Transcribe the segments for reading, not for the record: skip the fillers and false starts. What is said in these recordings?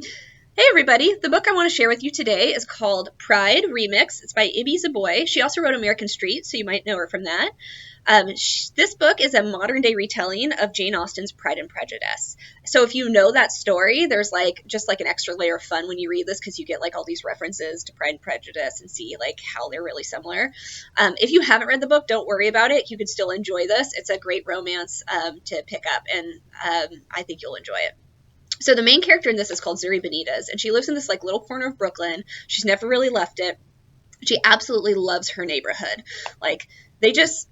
Hey everybody, the book I want to share with you today is called Pride Remix. It's by Ibi Zoboi. She also wrote American Street, so you might know her from that. This book is a modern day retelling of Jane Austen's Pride and Prejudice. So if you know that story, there's just an extra layer of fun when you read this because you get all these references to Pride and Prejudice and see how they're really similar. If you haven't read the book, don't worry about it. You can still enjoy this. It's a great romance to pick up, and I think you'll enjoy it. So the main character in this is called Zuri Benitez, and she lives in this little corner of Brooklyn. She's never really left it. She absolutely loves her neighborhood.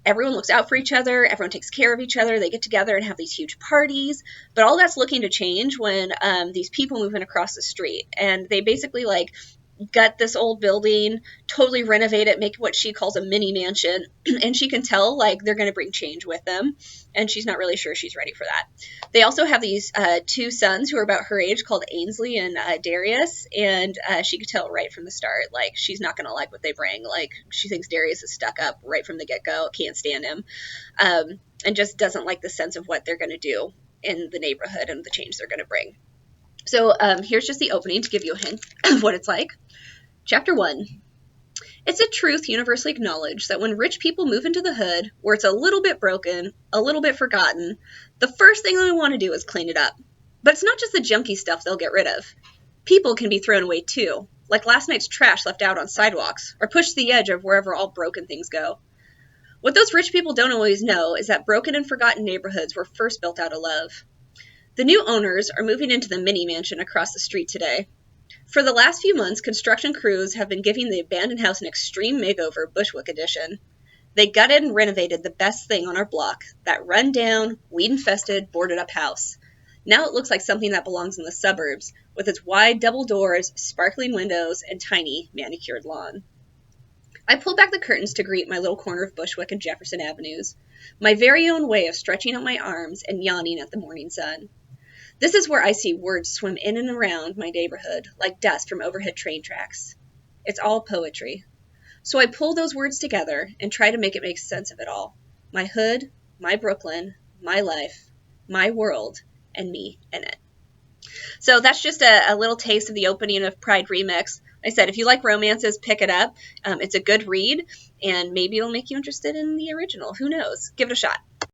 Everyone looks out for each other. Everyone takes care of each other. They get together and have these huge parties. But all that's looking to change when these people move in across the street, and they basically gut this old building, totally renovate it, make what she calls a mini mansion, and she can tell they're going to bring change with them, and she's not really sure she's ready for that. They also have these two sons who are about her age called Ainsley and Darius, and she could tell right from the start she's not going to like what they bring. She thinks Darius is stuck up right from the get-go, can't stand him, and just doesn't like the sense of what they're going to do in the neighborhood and the change they're going to bring. So here's just the opening to give you a hint of what it's like. Chapter 1. It's a truth universally acknowledged that when rich people move into the hood, where it's a little bit broken, a little bit forgotten, the first thing they want to do is clean it up. But it's not just the junky stuff they'll get rid of. People can be thrown away too, like last night's trash left out on sidewalks, or pushed to the edge of wherever all broken things go. What those rich people don't always know is that broken and forgotten neighborhoods were first built out of love. The new owners are moving into the mini mansion across the street today. For the last few months, construction crews have been giving the abandoned house an extreme makeover, Bushwick edition. They gutted and renovated the best thing on our block, that run-down, weed-infested, boarded-up house. Now it looks like something that belongs in the suburbs, with its wide double doors, sparkling windows, and tiny, manicured lawn. I pulled back the curtains to greet my little corner of Bushwick and Jefferson Avenues, my very own way of stretching out my arms and yawning at the morning sun. This is where I see words swim in and around my neighborhood like dust from overhead train tracks. It's all poetry. So I pull those words together and try to make it make sense of it all. My hood, my Brooklyn, my life, my world, and me in it. So that's just a little taste of the opening of Pride Remix. Like I said, if you like romances, pick it up. It's a good read, and maybe it'll make you interested in the original. Who knows? Give it a shot.